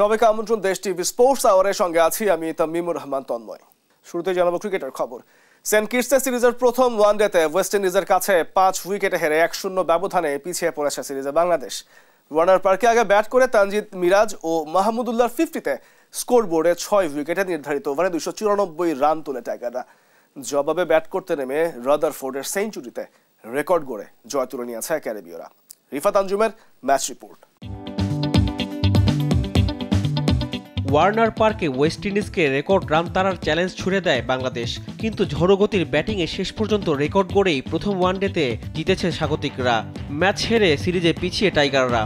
সবাইকে আমন্ত্রণ দেশ টিভি স্পোর্টস আওয়ারের সঙ্গে আছি আমি তামিমুর রহমান তন্ময়। শুরুতে জানাবো ক্রিকেটের খবর। সেন্ট কিটসে সিরিজের প্রথম ওয়ানডেতে ওয়েস্ট ইন্ডিজের কাছে 5 উইকেটে হেরে 1-0 ব্যবধানে পিছিয়ে পড়েছে সিরিজে বাংলাদেশ। ওয়ার্নার পার্কে আগে ব্যাট করে তানজিদ মিরাজ ও মাহমুদুল্লাহর 50-তে স্কোরবোর্ডে 6 উইকেটে নির্ধারিত ওভারে 294 রান তুলে টাইগাররা। জবাবে ব্যাট করতে নেমে রাদারফোর্ডের সেঞ্চুরিতে রেকর্ড গড়ে জয় তুলে নিয়েছে ক্যারিবীয়রা। রিফাত আঞ্জুমের ম্যাচ রিপোর্ট। ওয়ার্নার পার্কে ওয়েস্ট ইন্ডিজকে রেকর্ড রান তাড়ার চ্যালেঞ্জ ছুড়ে দেয় বাংলাদেশ, কিন্তু ঝড়ো গতির ব্যাটিংয়ে শেষ পর্যন্ত রেকর্ড গড়েই প্রথম ওয়ানডেতে জিতেছে স্বাগতিকরা। ম্যাচ হেরে সিরিজে পিছিয়ে টাইগাররা।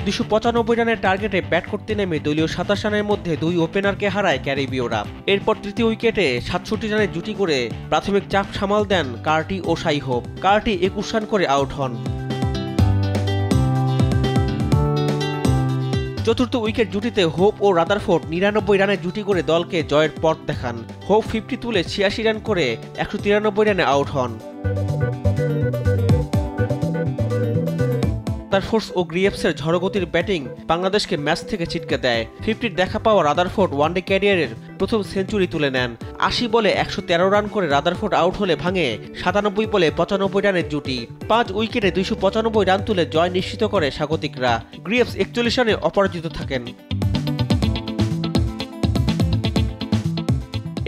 295 রানের টার্গেটে ব্যাট করতে নেমে দলীয় 27 রানের মধ্যে 2 ওপেনারকে হারায় ক্যারিবীয়রা। এরপর তৃতীয় উইকেটে 67 রানের জুটি করে প্রাথমিক চাপ সামাল দেন কার্টি ও শাই হোপ। কার্টি 21 রান করে আউট হন। চতুর্থ উইকেট জুটিতে হোপ ও রাদারফোর্ড 99 রানের জুটি করে দলকে জয়ের পথ দেখান। হোপ 50 তুলে 86 রান করে 193 রানে আউট হন। রাদারফোর্ড ও গ্রিয়েভসের ঝড়গতির ব্যাটিং বাংলাদেশকে ম্যাচ থেকে ছিটকে দেয়। 50 দেখা পাওয়া রাদারফোর্ড ওয়ানডে ক্যারিয়ারের প্রথম সেঞ্চুরি তুলে নেন। 80 বলে 113 রান করে রাদারফোর্ড আউট হলে ভাঙে 97 বলে 95 রানের জুটি। 5 উইকেটে 295 রান তুলে জয় নিশ্চিত করে স্বাগতিকরা। গ্রিয়েভস 41 রানে অপরাজিত থাকেন।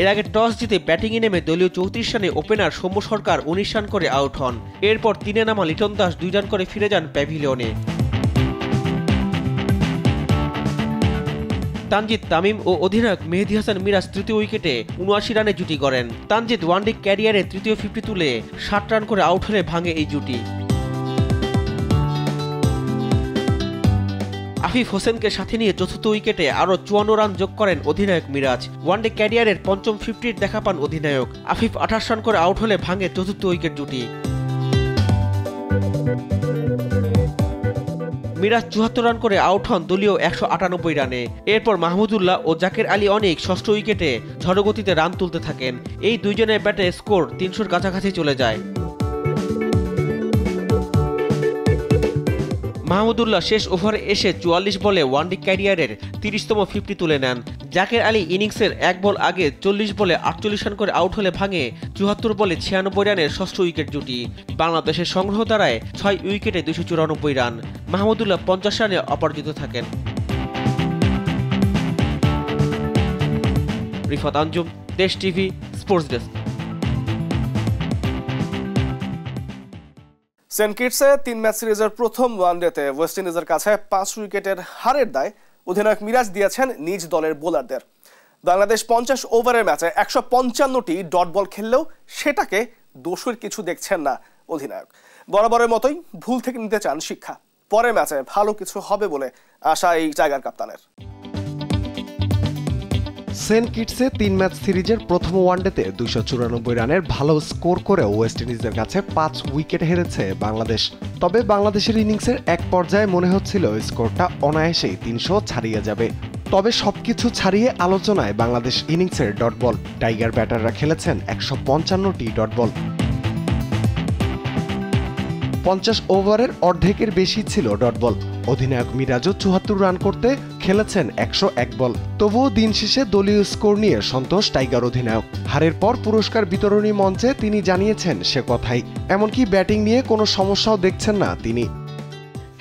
এর আগে টস জিতে ব্যাটিংয়ে নেমে দলীয় 34 রানে ওপেনার সৌম্য সরকার 19 রান করে আউট হন। এরপর 3-এ নামা লিটন দাস 2 রান করে ফিরে যান প্যাভিলিয়নে। তানজিদ তামিম ও অধিনায়ক মেহেদী হাসান মিরাজ তৃতীয় উইকেটে 79 রানে জুটি গড়েন। তানজিদ ওয়ানডে ক্যারিয়ারে তৃতীয় 50 তুলে 60 রান করে আউট হলে ভাঙে এই জুটি। আফিফ হোসেনকে সাথে নিয়ে চতুর্থ উইকেটে আরও 54 রান যোগ করেন অধিনায়ক মিরাজ। ওয়ানডে ক্যারিয়ারের পঞ্চম 50-র দেখা পান অধিনায়ক। আফিফ 28 রান করে আউট হলে ভাঙে চতুর্থ উইকেট জুটি। মিরাজ 74 রান করে আউট হন দলীয় 198 রানে। এরপর মাহমুদুল্লাহ ও জাকের আলী অনিক ষষ্ঠ উইকেটে ঝড়গতিতে রান তুলতে থাকেন। এই দুইজনের ব্যাটে স্কোর 300-র কাছাকাছি চলে যায়। মাহমুদুল্লাহ শেষ ওভারে এসে 44 বলে ওয়ানডে ক্যারিয়ারের 30তম 50 তুলে নেন। জাকের আলী ইনিংসের 1 বল আগে 40 বলে 48 রান করে আউট হলে ভাঙে 74 বলে 96 রানের ষষ্ঠ উইকেট জুটি। বাংলাদেশের সংগ্রহ দাঁড়ায় 6 উইকেটে 294 রান। মাহমুদুল্লাহ 50 রানে অপরাজিত থাকেন। Rifat Anjum, Desh TV sports desk. Saint কিটসে 3 ম্যাচ সিরিজের প্রথম ওয়ানডেতে ওয়েস্ট ইন্ডিজের কাছে 5 উইকেটের হারের দায় অধিনায়ক মিরাজ দিয়েছেন নিজ দলের বোলারদের। বাংলাদেশ 50 ওভারের ম্যাচে 155টি ডট বল খেললেও সেটাকে দোষের কিছু দেখছেন না অধিনায়ক। বরাবরের মতোই ভুল থেকে নিতে চান শিক্ষা। পরের ম্যাচে ভালো কিছু হবে বলে আশা এই টাইগার কাপ্তানের। সেন্ট কিটসে 3 ম্যাচ সিরিজের প্রথম ওয়ানডেতে 294 রানের ভালো স্কোর করে ওয়েস্ট ইন্ডিজের কাছে 5 উইকেট হেরেছে বাংলাদেশ। তবে বাংলাদেশের ইনিংসের এক পর্যায়ে মনে হচ্ছিল স্কোরটা অনায়াসেই 300 ছাড়িয়ে যাবে। তবে সবকিছু ছাড়িয়ে আলোচনায় বাংলাদেশ ইনিংসের ডট বল। টাইগার ব্যাটাররা খেলেছেন 155টি ডট বল। 50 ওভারের অর্ধেকের বেশি ছিল ডট বল। অধিনায়ক মিরাজও 74 রান করতে খেলেছেন 101 বল। তবুও দিন শেষে দলীয় স্কোর নিয়ে সন্তোষ টাইগার অধিনায়ক। হারের পর পুরস্কার বিতরণী মঞ্চে তিনি জানিয়েছেন সে কথাই। এমনকি ব্যাটিং নিয়ে কোনো সমস্যাও দেখছেন না তিনি।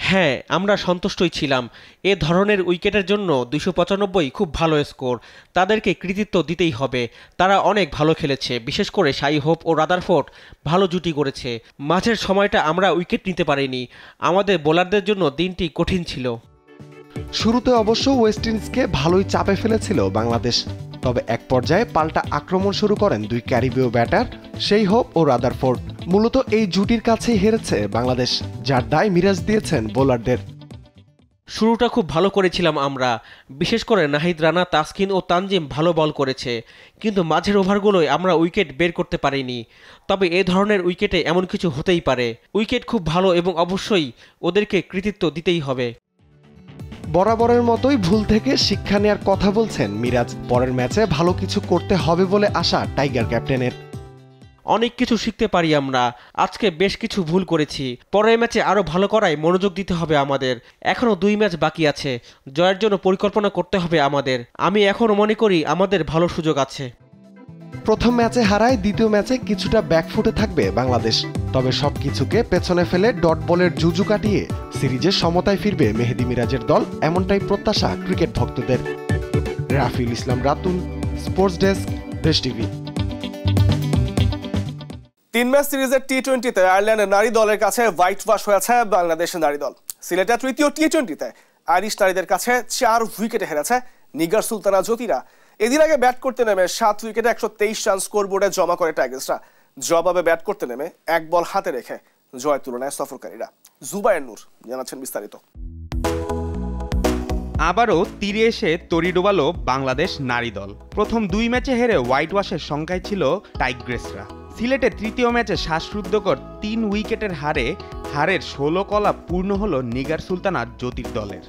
হ্যাঁ, আমরা সন্তুষ্টই ছিলাম। এ ধরনের উইকেটের জন্য 295 খুব ভালো স্কোর। তাদেরকে কৃতিত্ব দিতেই হবে। তারা অনেক ভালো খেলেছে। বিশেষ করে শাই হোপ ও রাদারফোর্ড ভালো জুটি করেছে। মাঝের সময়টা আমরা উইকেট নিতে পারিনি। আমাদের বোলারদের জন্য দিনটি কঠিন ছিল। শুরুতে অবশ্য ওয়েস্ট ইন্ডিজকে ভালোই চাপে ফেলেছিল বাংলাদেশ। তবে এক পর্যায়ে পাল্টা আক্রমণ শুরু করেন 2 ক্যারিবীয় ব্যাটার শাই হোপ ও রাদারফোর্ড। মূলত এই জুটির কাছেই হেরেছে বাংলাদেশ, যার দায় মিরাজ দিয়েছেন বোলারদের। শুরুটা খুব ভালো করেছিলাম আমরা। বিশেষ করে নাহিদ রানা, তাসকিন ও তানজিম ভালো বল করেছে, কিন্তু মাঝের ওভারগুলোয় আমরা উইকেট বের করতে পারিনি। তবে এ ধরনের উইকেটে এমন কিছু হতেই পারে। উইকেট খুব ভালো এবং অবশ্যই ওদেরকে কৃতিত্ব দিতেই হবে। বরাবরের মতোই ভুল থেকে শিক্ষা নেয়ার কথা বলছেন মিরাজ। পরের ম্যাচে ভালো কিছু করতে হবে বলে আশা টাইগার ক্যাপ্টেনের। অনেক কিছু শিখতে পারি আমরা। আজকে বেশ কিছু ভুল করেছি, পরের ম্যাচে আরও ভালো করায় মনোযোগ দিতে হবে আমাদের। এখনও 2 ম্যাচ বাকি আছে, জয়ের জন্য পরিকল্পনা করতে হবে আমাদের। আমি এখনও মনে করি আমাদের ভালো সুযোগ আছে। প্রথম ম্যাচে হারায় দ্বিতীয় ম্যাচে কিছুটা ব্যাকফুটে থাকবে বাংলাদেশ, তবে সবকিছুকে পেছনে ফেলে ডট বলের জুজু কাটিয়ে সিরিজের সমতায় ফিরবে মেহেদী মিরাজের দল, এমনটাই প্রত্যাশা ক্রিকেট ভক্তদের। রাফিউল ইসলাম রাতুল, স্পোর্টস ডেস্ক, দেশ টিভি। 3 ম্যাচ সিরিজের টি-20তে আয়ারল্যান্ডের নারী দলের কাছে হোয়াইট ওয়াশ হয়েছে বাংলাদেশের নারী দল। সিলেটের তৃতীয় টি-20তে আইরিশ নারীদের কাছে 4 উইকেটে হেরেছে নিগার সুলতানা জ্যোতিরা। এদিন আগে ব্যাট করতে নেমে 7 উইকেটে 123 রান স্কোরবোর্ডে জমা করে টাইগার্সরা। জবাবে ব্যাট করতে নেমে 1 বল হাতে রেখে জয় তুলনায় সফরকারীরা। জুবায়ের নূর জানাচ্ছেন বিস্তারিত। আবারও তীরে এসে তরি ডোবালো বাংলাদেশ নারী দল। প্রথম 2 ম্যাচে হেরে হোয়াইট ওয়াশের সংখ্যায় ছিল টাইগ্রেসরা। সিলেটে তৃতীয় ম্যাচে শ্বাসরুদ্ধকর 3 উইকেটের হারের 16 কলা পূর্ণ হল নিগার সুলতানা জ্যোতির দলের।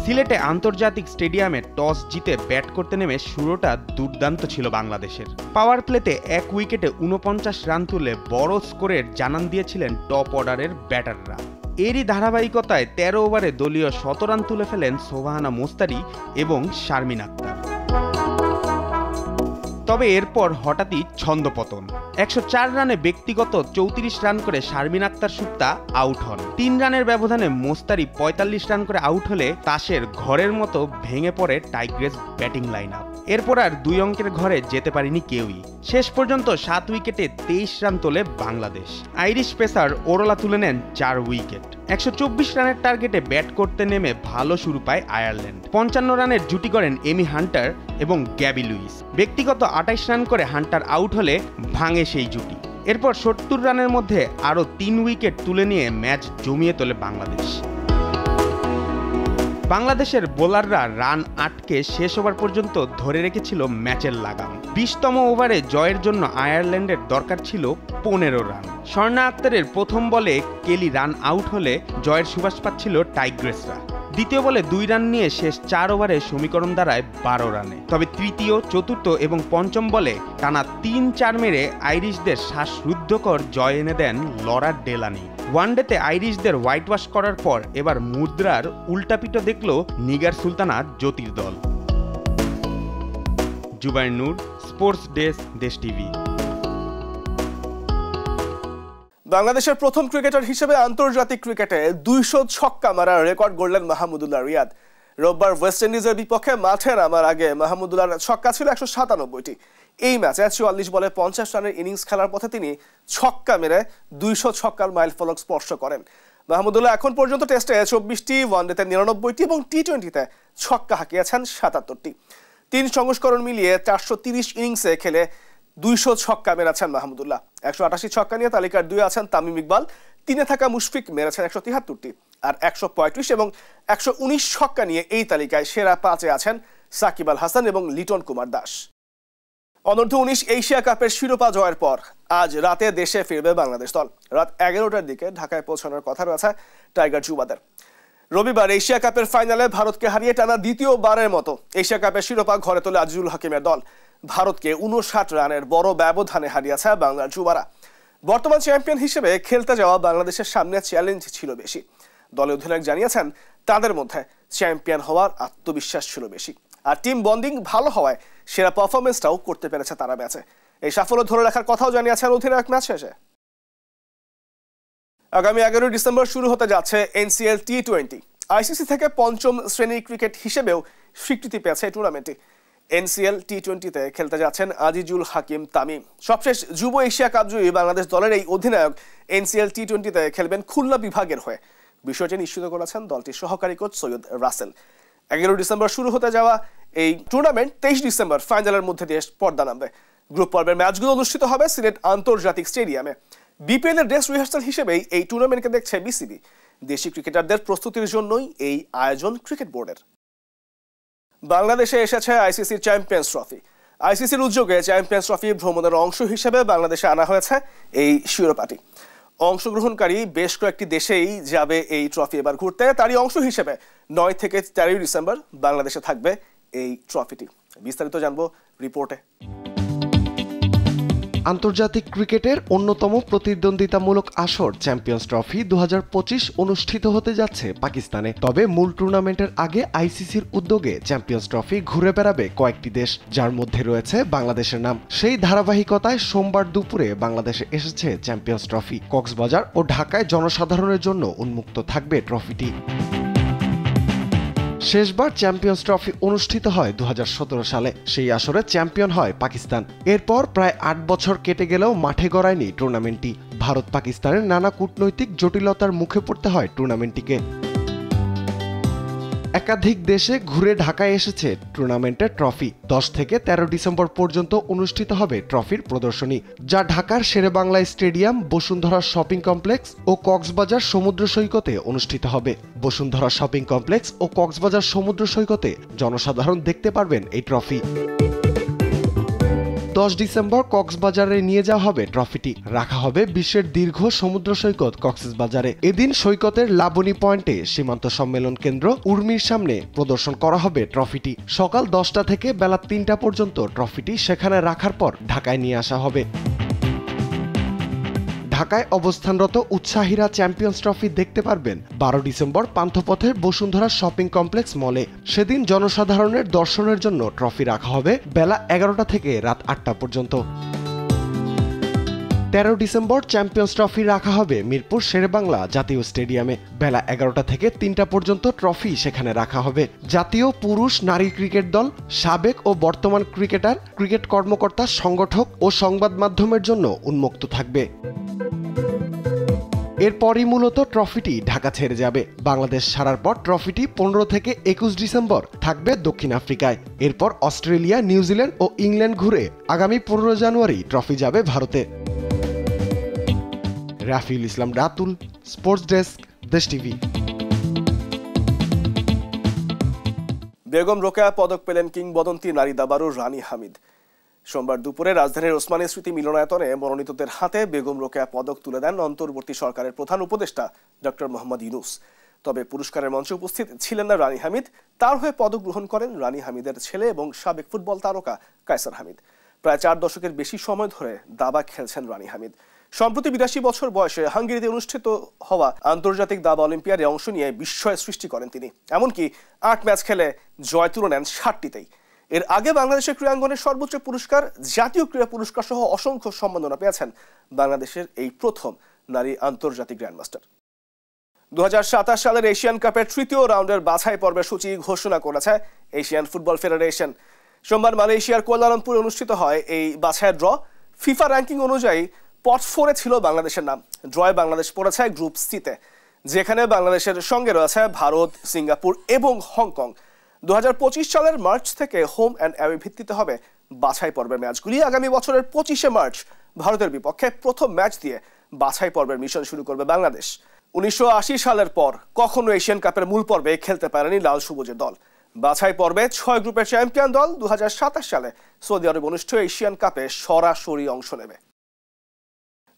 সিলেটে আন্তর্জাতিক স্টেডিয়ামে টস জিতে ব্যাট করতে নেমে শুরুটা দুর্দান্ত ছিল বাংলাদেশের। পাওয়ার প্লেতে 1 উইকেটে 49 রান তুলে বড় স্কোরের জানান দিয়েছিলেন টপ অর্ডারের ব্যাটাররা। এরই ধারাবাহিকতায় 13 ওভারে দলীয় 100 রান তুলে ফেলেন সোবাহানা মোস্তারি এবং শারমিন আক্তার। তবে এরপর হঠাৎই ছন্দপতন। 104 রানে ব্যক্তিগত 34 রান করে শারমিন আক্তার সুপ্তা আউট হন। 3 রানের ব্যবধানে মোস্তারি 45 রান করে আউট হলে তাসের ঘরের মতো ভেঙে পড়ে টাইগ্রেস ব্যাটিং লাইন আপ। এরপর আর 2 অঙ্কের ঘরে যেতে পারেনি কেউই। শেষ পর্যন্ত 7 উইকেটে 23 রান তোলে বাংলাদেশ। আইরিশ পেসার ওরলা তুলে নেন 4 উইকেট। 124 রানের টার্গেটে ব্যাট করতে নেমে ভালো শুরু পায় আয়ারল্যান্ড। 55 রানের জুটি করেন এমি হান্টার এবং গ্যাবি লুইস। ব্যক্তিগত 28 রান করে হান্টার আউট হলে ভাঙে সেই জুটি। এরপর 70 রানের মধ্যে আরও 3 উইকেট তুলে নিয়ে ম্যাচ জমিয়ে তোলে বাংলাদেশ। বাংলাদেশের বোলাররা রান আটকে শেষ ওভার পর্যন্ত ধরে রেখেছিল ম্যাচের লাগাম। 20তম ওভারে জয়ের জন্য আয়ারল্যান্ডের দরকার ছিল 15 রান। স্বর্ণা আক্তারের প্রথম বলে কেলি রান আউট হলে জয়ের সুবাস পাচ্ছিল টাইগ্রেসরা। দ্বিতীয় বলে 2 রান নিয়ে শেষ 4 ওভারে সমীকরণ দাঁড়ায় 12 রানে। তবে তৃতীয়, চতুর্থ এবং পঞ্চম বলে টানা 3-4 মেরে আইরিশদের শ্বাসরুদ্ধকর জয় এনে দেন লরা ডেলানি। ওয়ানডেতে আইরিশদের হোয়াইট ওয়াশ করার পর এবার মুদ্রার উল্টাপিটো দেখল নিগার সুলতানা জ্যোতির দল। জুবায়ের নূর, স্পোর্টস ডেস্ক, দেশ টিভি। বাংলাদেশের প্রথম ক্রিকেটার হিসেবে আন্তর্জাতিক ক্রিকেটে 200 ছক্কা মারার রেকর্ড গড়লেন মাহমুদুল্লাহ রিয়াদ। রোববার ওয়েস্ট ইন্ডিজের বিপক্ষে মাঠে নামার আগে মাহমুদুল্লাহর ছক্কা ছিল 197টি। এই ম্যাচে 44 বলে 50 রানের ইনিংস খেলার পথে তিনি ছক্কা মেরে 200 ছক্কার মাইলফলক স্পর্শ করেন। মাহমুদুল্লাহ এখন পর্যন্ত টেস্টে 24টি, ওয়ানডেতে 99টি এবং টি-20তে ছক্কা হাঁকিয়েছেন 77টি। 3 সংস্করণ মিলিয়ে 430 ইনিংসে খেলে 200 ছক্কা মেরেছেন মাহমুদুল্লাহ। 188 ছক্কা নিয়ে তালিকার 2-এ আছেন তামিম ইকবাল। 3-এ থাকা মুশফিক মেরেছেন 173টি, আর 135 এবং 119 ছক্কা নিয়ে এই তালিকায় সেরা 5-এ আছেন সাকিব আল হাসান এবং লিটন কুমার দাস। অনূর্ধ্ব-19 এশিয়া কাপের শিরোপা জয়ের পর আজ রাতে দেশে ফিরবে বাংলাদেশ দল। রাত 11টার দিকে ঢাকায় পৌঁছানোর কথা রয়েছে টাইগার যুবাদের। রবিবার এশিয়া কাপের ফাইনালে ভারতকে হারিয়ে টানা দ্বিতীয়বারের মতো এশিয়া কাপের শিরোপা ঘরে তোলে আজিজুল হাকিমের দল। ভারতকে 59 রানের বড় ব্যবধানে হারিয়েছে বাংলার যুবারা। বর্তমান চ্যাম্পিয়ন হিসেবে খেলতে যাওয়া বাংলাদেশের সামনে চ্যালেঞ্জ ছিল বেশি। দলের অধিনায়ক জানিয়েছেন তাদের মধ্যে চ্যাম্পিয়ন হওয়ার আত্মবিশ্বাস ছিল বেশি, আর টিম বন্ডিং ভালো হওয়ায় সেরা পারফরমেন্সটাও করতে পেরেছে তারা ম্যাচে। এই সাফল্য ধরে রাখার কথাও জানিয়েছেন অধিনায়ক ম্যাচ শেষে। আগামী 11 ডিসেম্বর শুরু হতে যাচ্ছে এনসিএল টি-20। আইসিসি থেকে 5ম শ্রেণীর ক্রিকেট হিসেবেও স্বীকৃতি পেয়েছে এই টুর্নামেন্টটি। এনসিএল টি-20তে খেলতে যাচ্ছেন আজিজুল হাকিম তামিম। সবশেষ যুব এশিয়া কাপ জয়ী বাংলাদেশ দলের এই অধিনায়ক এনসিএল টি-20তে খেলবেন খুলনা বিভাগের হয়ে। বিষয়টি নিশ্চিত করেছেন দলটির সহকারী কোচ সৈয়দ রাসেল। 11 ডিসেম্বর শুরু হতে যাওয়া এই টুর্নামেন্ট 23 ডিসেম্বর ফাইনালের মধ্যে দিয়ে পর্দা নামবে। গ্রুপ পর্বের ম্যাচগুলো অনুষ্ঠিত হবে সিলেট আন্তর্জাতিক স্টেডিয়ামে। বিপিএল এর ড্রেস রিহার্সাল হিসেবেই এই টুর্নামেন্টকে দেখছে বিসিবি। দেশি ক্রিকেটারদের প্রস্তুতির জন্যই এই আয়োজন ক্রিকেট বোর্ডের। বাংলাদেশে এসেছে আইসিসির চ্যাম্পিয়ন্স ট্রফি। আইসিসির উদ্যোগে চ্যাম্পিয়ন্স ট্রফি ভ্রমণের অংশ হিসেবে বাংলাদেশে আনা হয়েছে এই শিরোপাটি। অংশগ্রহণকারী বেশ কয়েকটি দেশেই যাবে এই ট্রফি এবার ঘুরতে। তারই অংশ হিসেবে 9 থেকে 13 ডিসেম্বর বাংলাদেশে থাকবে এই ট্রফিটি। বিস্তারিত জানবো রিপোর্টে। আন্তর্জাতিক ক্রিকেটের অন্যতম প্রতিদ্বন্দ্বিতামূলক আসর চ্যাম্পিয়ন্স ট্রফি 2025 অনুষ্ঠিত হতে যাচ্ছে পাকিস্তানে। তবে মূল টুর্নামেন্টের আগে আইসিসির উদ্যোগে চ্যাম্পিয়ন্স ট্রফি ঘুরে বেড়াবে কয়েকটি দেশ, যার মধ্যে রয়েছে বাংলাদেশের নাম। সেই ধারাবাহিকতায় সোমবার দুপুরে বাংলাদেশে এসেছে চ্যাম্পিয়ন্স ট্রফি। কক্সবাজার ও ঢাকায় জনসাধারণের জন্য উন্মুক্ত থাকবে ট্রফিটি। শেষবার চ্যাম্পিয়ন্স ট্রফি অনুষ্ঠিত হয় 2017 সালে। সেই আসরে চ্যাম্পিয়ন হয় পাকিস্তান। এরপর প্রায় 8 বছর কেটে গেলেও মাঠে গড়ায়নি টুর্নামেন্টটি। ভারত পাকিস্তানের নানা কূটনৈতিক জটিলতার মুখে পড়তে হয় টুর্নামেন্টটিকে। একাধিক দেশে ঘুরে ঢাকায় এসেছে টুর্নামেন্টের ট্রফি। 10 থেকে 13 ডিসেম্বর পর্যন্ত অনুষ্ঠিত হবে ট্রফির প্রদর্শনী, যা ঢাকার Sherebangla stadium, Bashundhara shopping complex ও কক্সবাজার সমুদ্র সৈকতে অনুষ্ঠিত হবে। বসুন্ধরা শপিং কমপ্লেক্স ও কক্সবাজার সমুদ্র সৈকতে জনসাধারণ দেখতে পারবেন এই ট্রফি। 10 ডিসেম্বর কক্সবাজারে নিয়ে যাওয়া হবে ট্রফিটি। রাখা হবে বিশ্বের দীর্ঘ সমুদ্র সৈকত কক্সবাজারে। এদিন সৈকতের লাবণী পয়েন্টে সীমান্ত সম্মেলন কেন্দ্র উর্মির সামনে প্রদর্শন করা হবে ট্রফিটি। সকাল 10টা থেকে বেলা 3টা পর্যন্ত ট্রফিটি সেখানে রাখার পর ঢাকায় নিয়ে আসা হবে। ঢাকায় অবস্থানরত উৎসাহীরা চ্যাম্পিয়ন্স ট্রফি দেখতে পারবেন 12 ডিসেম্বর পান্থপথের বসুন্ধরা শপিং কমপ্লেক্স মলে। সেদিন জনসাধারণের দর্শনের জন্য ট্রফি রাখা হবে বেলা 11টা থেকে রাত 8টা পর্যন্ত। 13 ডিসেম্বর চ্যাম্পিয়ন্স ট্রফি রাখা হবে মিরপুর শেরেবাংলা জাতীয় স্টেডিয়ামে। বেলা 11টা থেকে 3টা পর্যন্ত ট্রফি সেখানে রাখা হবে। জাতীয় পুরুষ নারী ক্রিকেট দল, সাবেক ও বর্তমান ক্রিকেটার, ক্রিকেট কর্মকর্তা, সংগঠক ও সংবাদ মাধ্যমের জন্য উন্মুক্ত থাকবে। এরপরই মূলত ট্রফিটি ঢাকা ছেড়ে যাবে। বাংলাদেশ ছাড়ার পর ট্রফিটি 15 থেকে 21 ডিসেম্বর থাকবে দক্ষিণ আফ্রিকায়। এরপর অস্ট্রেলিয়া, নিউজিল্যান্ড ও ইংল্যান্ড ঘুরে আগামী 15 জানুয়ারি ট্রফি যাবে ভারতে। রাফিউল ইসলাম রাতুল, স্পোর্টস ডেস্ক, দেশ টিভি। বেগম রোকেয়া পদক পেলেন কিংবদন্তি নারী দাবাড়ু রানী হামিদ। সোমবার দুপুরে রাজধানীর ওসমানী স্মৃতি মিলনায়তনে মনোনীতদের হাতে বেগম রোকেয়া পদক তুলে দেন অন্তর্বর্তী সরকারের প্রধান উপদেষ্টা ডক্টর মোহাম্মদ ইউনূস। তবে পুরস্কারের মঞ্চে উপস্থিত ছিলেন না রানী হামিদ। তার হয়ে পদক গ্রহণ করেন রানী হামিদের ছেলে এবং সাবেক ফুটবল তারকা কায়সার হামিদ। প্রায় 4 দশকের বেশি সময় ধরে দাবা খেলছেন রানী হামিদ। সম্প্রতি 82 বছর বয়সে হাঙ্গেরিতে অনুষ্ঠিত হওয়া আন্তর্জাতিক দাবা অলিম্পিয়াডে অংশ নিয়ে বিস্ময় সৃষ্টি করেন তিনি। এমনকি 8 ম্যাচ খেলে জয় তুলে নেন 60টিতেই। এর আগে বাংলাদেশের ক্রীড়াঙ্গনের সর্বোচ্চ পুরস্কার জাতীয় ক্রীড়া পুরস্কার সহ অসংখ্য সম্মাননা পেয়েছেন বাংলাদেশের এই প্রথম নারী আন্তর্জাতিক গ্র্যান্ডমাস্টার। 2027 সালের এশিয়ান কাপের 3য় রাউন্ডের বাছাই পর্বের সূচি ঘোষণা করেছে এশিয়ান ফুটবল ফেডারেশন। সোমবার মালয়েশিয়ার কুয়ালালামপুরে অনুষ্ঠিত হয় এই বাছাইয়ের ড্র। ফিফা র্যাঙ্কিং অনুযায়ী পট 4-এ ছিল বাংলাদেশের নাম। ড্রয়ে বাংলাদেশ পড়েছে গ্রুপ সিতে, যেখানে বাংলাদেশের সঙ্গে রয়েছে ভারত, সিঙ্গাপুর এবং হংকং। 2025 সালের মার্চ থেকে হোম অ্যান্ড অ্যাওয়ে ভিত্তিতে হবে বাছাই পর্বের ম্যাচগুলি। আগামী বছরের 25শে মার্চ ভারতের বিপক্ষে প্রথম ম্যাচ দিয়ে বাছাই পর্বের মিশন শুরু করবে বাংলাদেশ। 1980 সালের পর কখনো এশিয়ান কাপের মূল পর্বে খেলতে পারেনি লাল সবুজের দল। বাছাই পর্বে 6 গ্রুপের চ্যাম্পিয়ন দল 2027 সালে সৌদি আরব অনুষ্ঠিত এশিয়ান কাপে সরাসরি অংশ নেবে।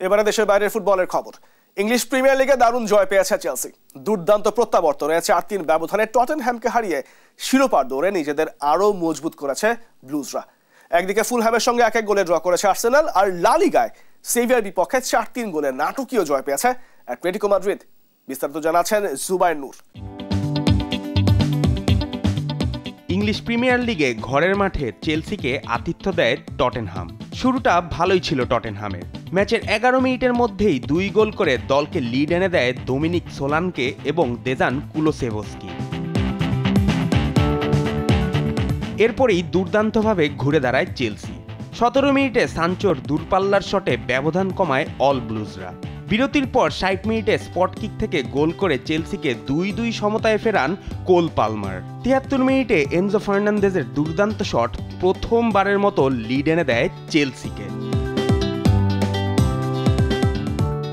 এবারে দেশের বাইরের ফুটবলের খবর। ইংলিশ প্রিমিয়ার লিগে দারুণ জয় পেয়েছে চেলসি। দুর্দান্ত প্রত্যাবর্তনে 4-3 ব্যবধানে টটেনহ্যামকে হারিয়ে শিরোপার দৌড়ে নিজেদের আরও মজবুত করেছে ব্লুজরা। একদিকে ফুলহ্যামের সঙ্গে 1-1 গোলে ড্র করেছে আর্সেনাল, আর লা লিগায় সেভিয়ার বিপক্ষে 4-3 গোলে নাটকীয় জয় পেয়েছে অ্যাটলেটিকো মাদ্রিদ। বিস্তারিত জানাচ্ছেন জুবায়ের নূর। ইংলিশ প্রিমিয়ার লিগে ঘরের মাঠে চেলসিকে আতিথ্য দেয় টটেনহাম। শুরুটা ভালোই ছিল টটেনহামের। ম্যাচের 11 মিনিটের মধ্যেই 2 গোল করে দলকে লিড এনে দেয় ডোমিনিক সোলানকে এবং দেজান কুলোসেভস্কি। এরপরেই দুর্দান্তভাবে ঘুরে দাঁড়ায় চেলসি। 17 মিনিটে সানচোর দূরপাল্লার শটে ব্যবধান কমায় অল ব্লুজরা। বিরতির পর 60 মিনিটে স্পট কিক থেকে গোল করে চেলসিকে 2-2 সমতায় ফেরান কোল পালমার। 73 মিনিটে এনজো ফার্নান্দেজের দুর্দান্ত শট প্রথমবারের মতো লিড এনে দেয় চেলসিকে।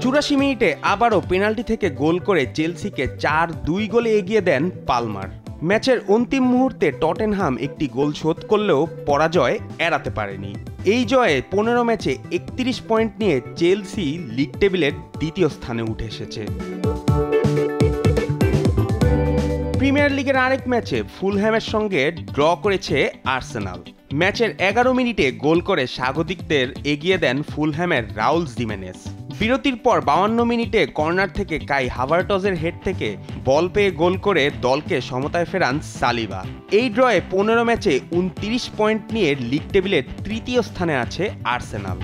84 মিনিটে আবারও পেনাল্টি থেকে গোল করে চেলসিকে 4-2 গোলে এগিয়ে দেন পালমার। ম্যাচের অন্তিম মুহূর্তে টটেনহাম একটি গোল শোধ করলেও পরাজয় এড়াতে পারেনি। এই জয়ে 15 ম্যাচে 31 পয়েন্ট নিয়ে চেলসি লিগ টেবিলের দ্বিতীয় স্থানে উঠে এসেছে। প্রিমিয়ার লিগের আরেক ম্যাচে ফুলহ্যামের সঙ্গে ড্র করেছে আর্সেনাল। ম্যাচের 11 মিনিটে গোল করে স্বাগতিকদের এগিয়ে দেন ফুলহ্যামের রাউল জিমেনেস। বিরতির পর 52 মিনিটে কর্নার থেকে কাই হাভার্টজের হেড থেকে বল পেয়ে গোল করে দলকে সমতায় ফেরান সালিবা। এই ড্রয়ে 15 ম্যাচে 29 পয়েন্ট নিয়ে লিগ টেবিলের তৃতীয় স্থানে আছে আর্সেনাল।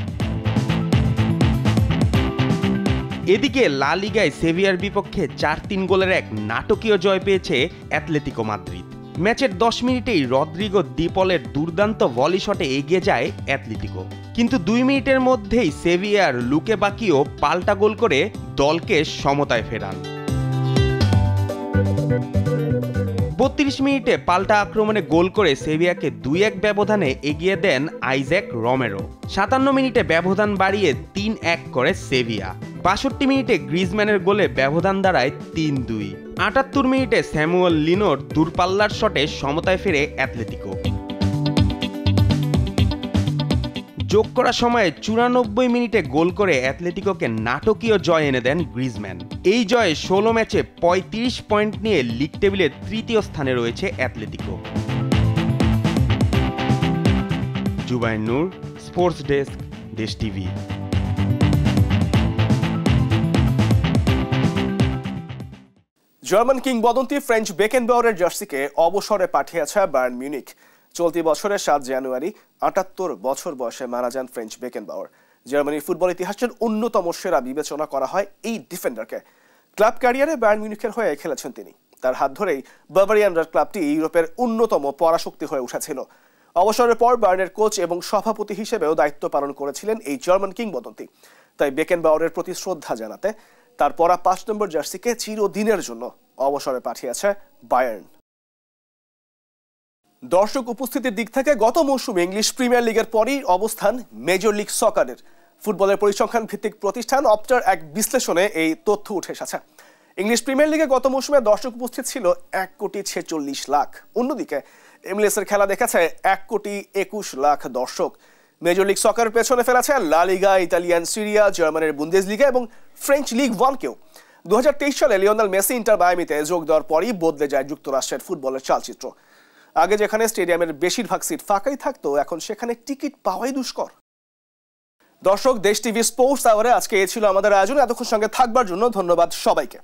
এদিকে লা লিগায় সেভিয়ার বিপক্ষে 4-3 গোলের এক নাটকীয় জয় পেয়েছে অ্যাটলেটিকো মাদ্রিদ। ম্যাচের 10 মিনিটেই রদ্রিগো দি পলের দুর্দান্ত ভলি শটে এগিয়ে যায় অ্যাটলেটিকো, কিন্তু 2 মিনিটের মধ্যেই সেভিয়ার লুকে বাকিও পাল্টা গোল করে দলকে সমতায় ফেরান। 32 মিনিটে পাল্টা আক্রমণে গোল করে সেভিয়াকে 2-1 ব্যবধানে এগিয়ে দেন আইজ্যাক রোমেরো। 57 মিনিটে ব্যবধান বাড়িয়ে 3-1 করে সেভিয়া। 62 মিনিটে গ্রিজম্যানের গোলে ব্যবধান দাঁড়ায় 3-2। 78 মিনিটে স্যামুয়েল লিনোর দূরপাল্লার শটে সমতায় ফেরে অ্যাটলেটিকো। যোগ করা সময়ে 94 মিনিটে গোল করে অ্যাটলেটিকোকে নাটকীয় জয় এনে দেন গ্রিজম্যান। এই জয়ে 16 ম্যাচে 35 পয়েন্ট নিয়ে লিগ টেবিলের তৃতীয় স্থানে রয়েছে অ্যাটলেটিকো। জুবায়ের নূর, স্পোর্টস ডেস্ক, দেশ টিভি। জার্মান কিংবদন্তি ফ্রেঞ্চ বেকেনবাউয়ারের জার্সিকে অবসরে পাঠিয়েছে বায়ার্ন মিউনিখ। চলতি বছরের 7 জানুয়ারি 78 বছর বয়সে মারা যান ফ্রেঞ্চ বেকেনবাউয়ার। জার্মানির ফুটবল ইতিহাসের অন্যতম সেরা বিবেচনা করা হয় এই ডিফেন্ডারকে। ক্লাব ক্যারিয়ারে বায়ার্ন মিউনিখের হয়ে খেলেছেন তিনি। তার হাত ধরেই বাভারিয়ানরা ক্লাবটি ইউরোপের অন্যতম পরাশক্তি হয়ে উঠেছিল। অবসরের পর বায়ার্নের কোচ এবং সভাপতি হিসেবেও দায়িত্ব পালন করেছিলেন এই জার্মান কিংবদন্তি। তাই বেকেনবাউয়ারের প্রতি শ্রদ্ধা জানাতে তার পরা 5 নম্বর জার্সিকে চিরদিনের জন্য অবসরে পাঠিয়েছে বায়ার্ন। দর্শক উপস্থিতির দিক থেকে গত মৌসুমে ইংলিশ প্রিমিয়ার লিগের পরই অবস্থান মেজর লিগ সকারের। ফুটবলের পরিসংখ্যান ভিত্তিক প্রতিষ্ঠান অপটার এক বিশ্লেষণে এই তথ্য উঠে এসেছে। ইংলিশ প্রিমিয়ার লিগে গত মৌসুমে দর্শক উপস্থিত ছিল 1,46,00,000। অন্যদিকে MLS এর খেলা দেখেছে 1,21,00,000 দর্শক। মেজর লিগ সকার পেছনে ফেলেছে লা লিগা, ইতালিয়ান সিরিয়া, জার্মানের বুন্দেসলিগা এবং ফ্রেঞ্চ লিগ 1কেও। 2023 সালে লিওনেল মেসি ইন্টার মায়ামিতে যোগ দেওয়ার পরই বদলে যায় যুক্তরাষ্ট্রের ফুটবলের চালচিত্র। আগে যেখানে স্টেডিয়ামের বেশিরভাগ সিট ফাঁকাই থাকতো, এখন সেখানে টিকিট পাওয়াই দুষ্কর। দর্শক, দেশ টিভি স্পোর্টস আওয়ারে আজকে এ ছিল আমাদের আয়োজন। এতক্ষণ সঙ্গে থাকবার জন্য ধন্যবাদ সবাইকে।